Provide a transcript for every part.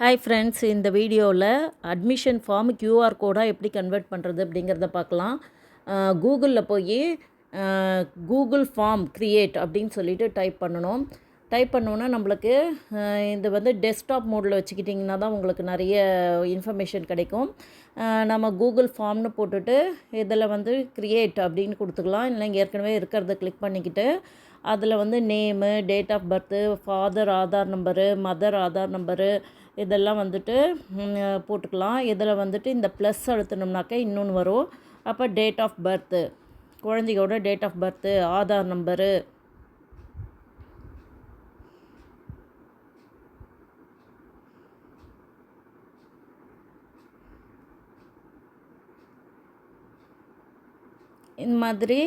Hi friends, இந்த வீடியோவில் admission form QR கோடாக எப்படி கன்வெர்ட் பண்ணுறது அப்படிங்கிறத பார்க்கலாம். கூகுளில் போய் கூகுள் ஃபார்ம் க்ரியேட் அப்படின்னு சொல்லிட்டு டைப் பண்ணணும். டைப் பண்ணோன்னா நம்மளுக்கு இது வந்து டெஸ்க்டாப் மோடில் வச்சுக்கிட்டிங்கன்னா தான் உங்களுக்கு நிறைய இன்ஃபர்மேஷன் கிடைக்கும். நம்ம கூகுள் ஃபார்ம்னு போட்டுட்டு இதில் வந்து க்ரியேட் அப்படின்னு கொடுத்துக்கலாம். இல்லை ஏற்கனவே இருக்கிறத கிளிக் பண்ணிக்கிட்டு அதில் வந்து name, date of birth, father Aadhaar number, mother Aadhaar number இதெல்லாம் வந்துட்டு போட்டுக்கலாம். இதில் வந்துட்டு இந்த ப்ளஸ் அழுத்தினோம்னாக்க இன்னொன்று வரும். அப்போ டேட் ஆஃப் பர்த்து, குழந்தையோட date of birth, Aadhaar number, இந்த மாதிரி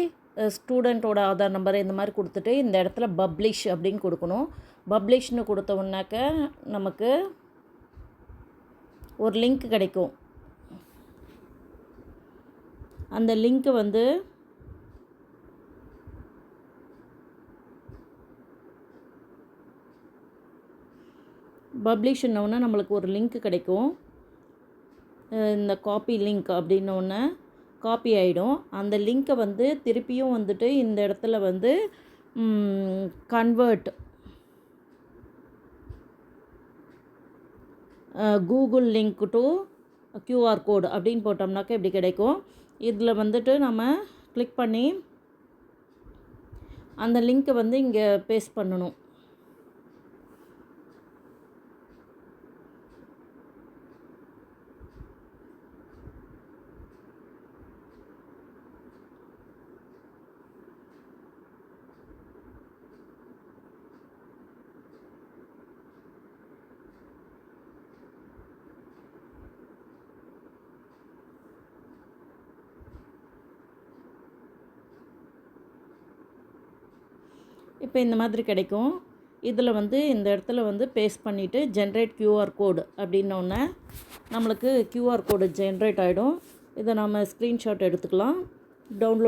ஸ்டூடெண்ட்டோட ஆதார் நம்பர் இந்த மாதிரி கொடுத்துட்டு இந்த இடத்துல பப்ளிஷ் அப்படின்னு கொடுக்கணும். பப்ளிஷ்னு கொடுத்தோம்னாக்க நமக்கு ஒரு லிங்க் கிடைக்கும். அந்த லிங்க்கு வந்து பப்ளிஷ்னோடனே நம்மளுக்கு ஒரு லிங்க் கிடைக்கும். இந்த காப்பி லிங்க் அப்படின்னோடனே காப்பி ஆகிடும். அந்த லிங்க்கை வந்து திருப்பியும் வந்துட்டு இந்த இடத்துல வந்து convert Google link to QR code அப்படின்னு போட்டோம்னாக்க இப்படி கிடைக்கும். இதில் வந்துட்டு நம்ம கிளிக் பண்ணி அந்த லிங்க்கை வந்து இங்கே பேஸ்ட் பண்ணணும். இப்போ இந்த மாதிரி கிடைக்கும். இதில் வந்து இந்த இடத்துல வந்து பேஸ்ட் பண்ணிவிட்டு ஜென்ரேட் கியூஆர் கோடு அப்படின்னோடனே நம்மளுக்கு கியூஆர் கோடு ஜென்ரேட் ஆகிடும். இதை நம்ம ஸ்க்ரீன்ஷாட் எடுத்துக்கலாம், டவுன்லோட்